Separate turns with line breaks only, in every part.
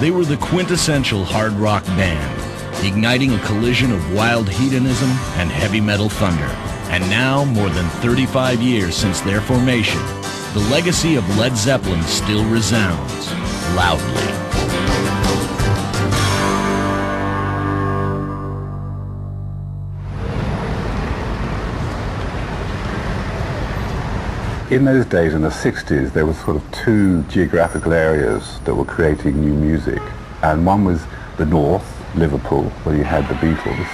They were the quintessential hard rock band, igniting a collision of wild hedonism and heavy metal thunder. And now, more than 35 years since their formation, the legacy of Led Zeppelin still resounds loudly.
In those days, in the 60s, there were sort of two geographical areas that were creating new music. And one was the north, Liverpool, where you had the Beatles.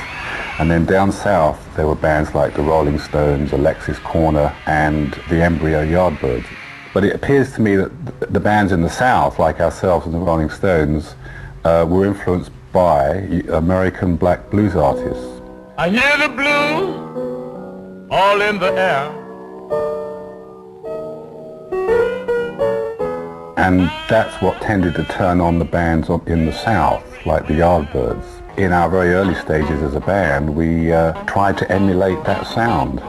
And then down south, there were bands like the Rolling Stones, Alexis Corner, and the Embryo Yardbirds. But it appears to me that the bands in the south, like ourselves and the Rolling Stones, were influenced by American black blues artists.
I hear the blues all in the air.
And that's what tended to turn on the bands in the South, like the Yardbirds. In our very early stages as a band, we tried to emulate that sound,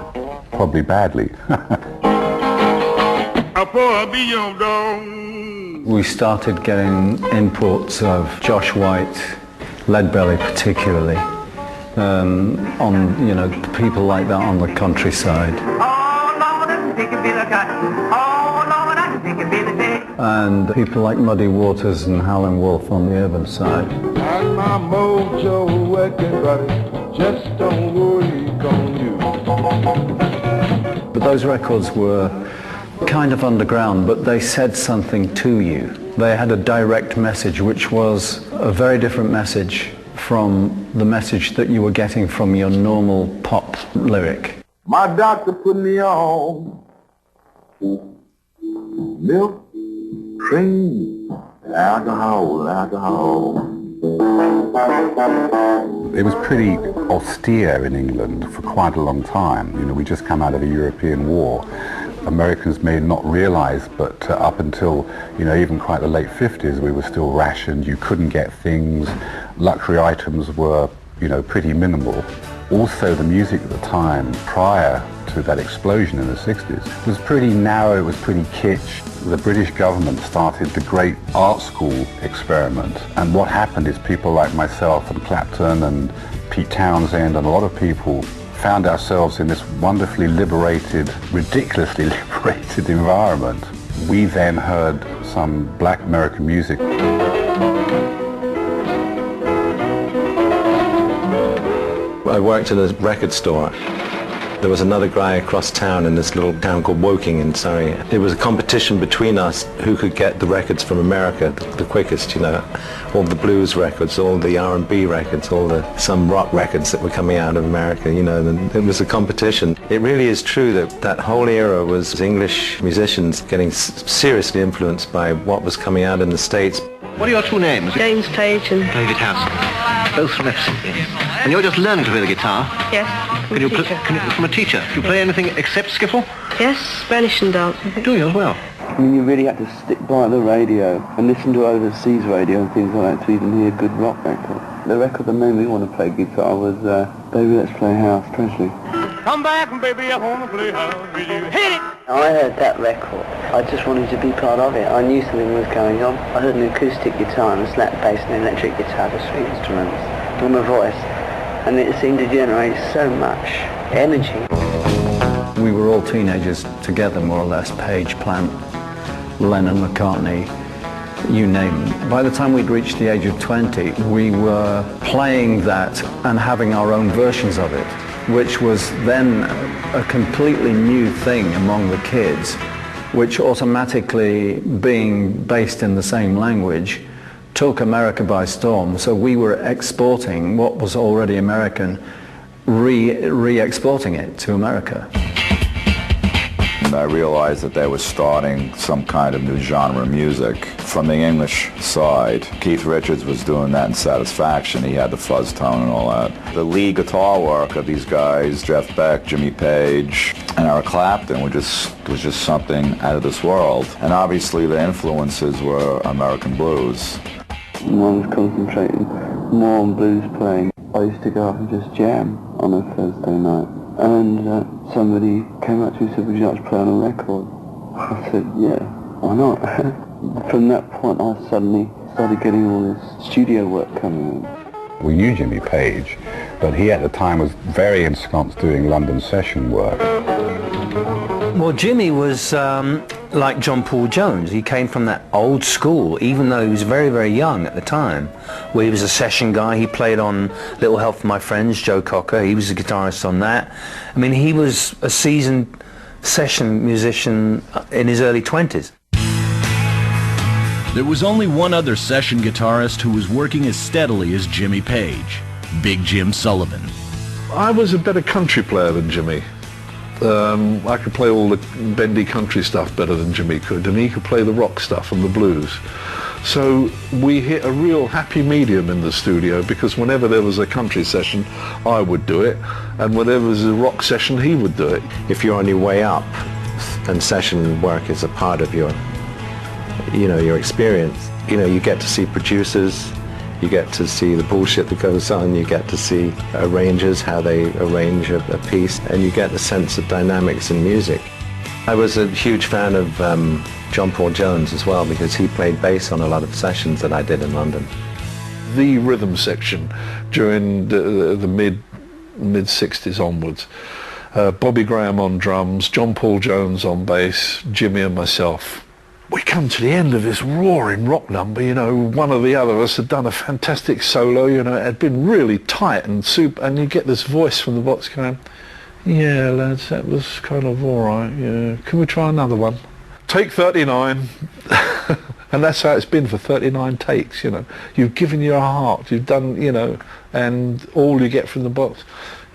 probably badly.
We started getting imports of Josh White, Leadbelly particularly, on, you know, people like that on the countryside. And people like Muddy Waters and Howlin' Wolf on the urban side.
And my mojo working, buddy, just don't worry on you.
But those records were kind of underground, but they said something to you. They had a direct message, which was a very different message from the message that you were getting from your normal pop lyric.
My doctor put me on milk, cream, alcohol.
It was pretty austere in England for quite a long time. You know, we just come out of a European war. Americans may not realize, but up until, you know, even quite the late 50s, we were still rationed. You couldn't get things. Luxury items were, you know, pretty minimal. Also, the music at the time, prior to that explosion in the 60s, was pretty narrow, it was pretty kitsch. The British government started the great art school experiment. And what happened is people like myself and Clapton and Pete Townsend and a lot of people found ourselves in this wonderfully liberated, ridiculously liberated environment. We then heard some black American music.
I worked in a record store. There was another guy across town in this little town called Woking in Surrey. It was a competition between us who could get the records from America the quickest, you know. All the blues records, all the R&B records, some rock records that were coming out of America, you know. And it was a competition. It really is true that that whole era was English musicians getting seriously influenced by what was coming out in the States.
What are your two names?
James Page and
David House. Both from Epsom. Yes. And you're just learning to play the guitar?
Yes,
from a teacher. Do you play anything except skiffle?
Yes, Spanish and dance.
Do you as well?
I mean, you really had to stick by the radio and listen to overseas radio and things like that to even hear good rock records. The record that made me want to play guitar was Baby Let's Play House, Presley.
Come back, baby, I want to play house with you. Hit it!
I heard that record. I just wanted to be part of it. I knew something was going on. I heard an acoustic guitar and a slap bass and an electric guitar, the three instruments, and my voice. And it seemed to generate so much energy.
We were all teenagers together, more or less. Page, Plant, Lennon, McCartney, you name it. By the time we'd reached the age of 20, we were playing that and having our own versions of it, which was then a completely new thing among the kids, which automatically, being based in the same language, took America by storm. So we were exporting what was already American, re-exporting it to America.
I realized that they were starting some kind of new genre of music from the English side. Keith Richards was doing that in Satisfaction. He had the fuzz tone and all that. The lead guitar work of these guys, Jeff Beck, Jimmy Page, and Eric Clapton, was just something out of this world. And obviously the influences were American blues.
I was concentrating more on blues playing. I used to go up and just jam on a Thursday night. And somebody came up to me and said, would you like to play on a record? I said, yeah, why not? From that point I suddenly started getting all this studio work coming in.
We knew Jimmy Page, but he at the time was very ensconced doing London session work.
Well, Jimmy was like John Paul Jones. He came from that old school, even though he was very, very young at the time, where he was a session guy. He played on Little Help from My Friends, Joe Cocker. He was a guitarist on that. I mean, he was a seasoned session musician in his early 20s.
There was only one other session guitarist who was working as steadily as Jimmy Page, Big Jim Sullivan.
I was a better country player than Jimmy. I could play all the bendy country stuff better than Jimmy could, and he could play the rock stuff and the blues. So we hit a real happy medium in the studio, because whenever there was a country session, I would do it, and whenever there was a rock session, he would do it.
If you're on your way up and session work is a part of your your experience, you get to see producers, you get to see the bullshit that goes on, you get to see arrangers, how they arrange a piece, and you get a sense of dynamics in music. I was a huge fan of John Paul Jones as well, because he played bass on a lot of sessions that I did in London.
The rhythm section during the mid-60s onwards, Bobby Graham on drums, John Paul Jones on bass, Jimmy and myself. We come to the end of this roaring rock number, one or the other of us had done a fantastic solo, it had been really tight and super, and you get this voice from the box going, yeah lads, that was kind of alright, yeah, can we try another one? Take 39, and that's how it's been for 39 takes, You've given your heart, you've done, and all you get from the box,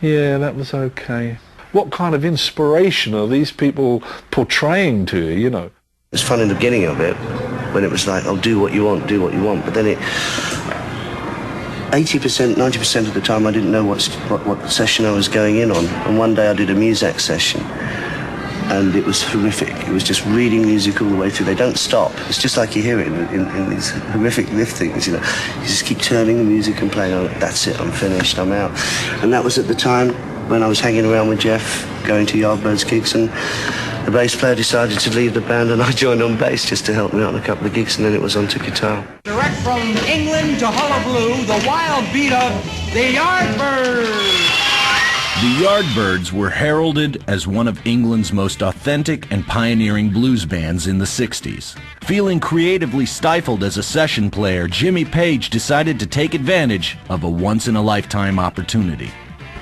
yeah, that was okay. What kind of inspiration are these people portraying to you,
It was fun in the beginning of it, when it was like, oh, do what you want, but then 80%, 90% of the time I didn't know what session I was going in on, and one day I did a Muzak session, and it was horrific. It was just reading music all the way through. They don't stop. It's just like you hear it in these horrific liftings, You just keep turning the music and playing on it. That's it, I'm finished, I'm out. And that was at the time when I was hanging around with Jeff, going to Yardbirds gigs, and the bass player decided to leave the band, and I joined on bass just to help me out on a couple of gigs, and then it was on to guitar.
Direct from England to Hullabaloo, the wild beat of the Yardbirds.
The Yardbirds were heralded as one of England's most authentic and pioneering blues bands in the 60s. Feeling creatively stifled as a session player, Jimmy Page decided to take advantage of a once-in-a-lifetime opportunity.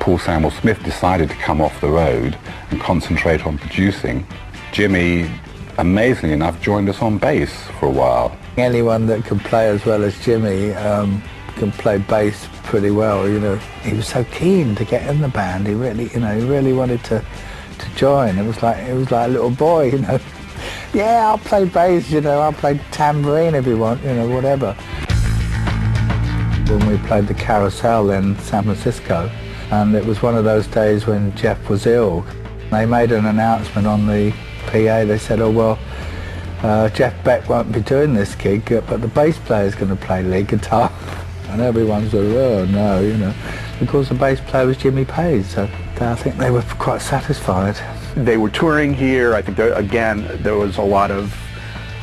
Paul Samuel Smith decided to come off the road and concentrate on producing. Jimmy, amazingly enough, joined us on bass for a while.
Anyone that can play as well as Jimmy can play bass pretty well, He was so keen to get in the band. He really wanted to join. It was like a little boy, Yeah, I'll play bass, I'll play tambourine if you want, whatever. When we played the Carousel in San Francisco, and it was one of those days when Jeff was ill. They made an announcement on the PA. They said, oh well, Jeff Beck won't be doing this gig, but the bass player's going to play lead guitar. And everyone sort of, oh no, because the bass player was Jimmy Page, so I think they were quite satisfied.
They were touring here. I think, there was a lot of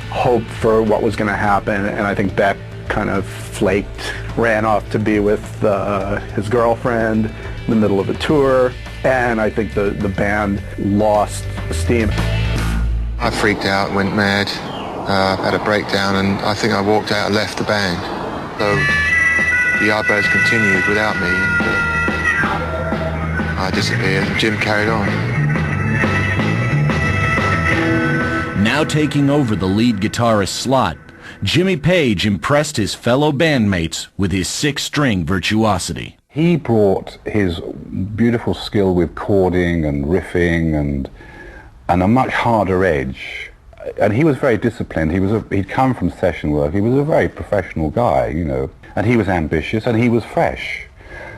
hope for what was going to happen, and I think Beck kind of flaked, ran off to be with his girlfriend in the middle of a tour, and I think the band lost steam.
I freaked out, went mad, had a breakdown, and I think I walked out and left the band. So the Yardbirds continued without me, and I disappeared, and Jim carried on.
Now taking over the lead guitarist slot, Jimmy Page impressed his fellow bandmates with his six-string virtuosity.
He brought his beautiful skill with chording and riffing and a much harder edge. And he was very disciplined. He'd come from session work. He was a very professional guy, and he was ambitious and he was fresh.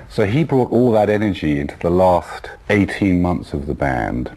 So he brought all that energy into the last 18 months of the band.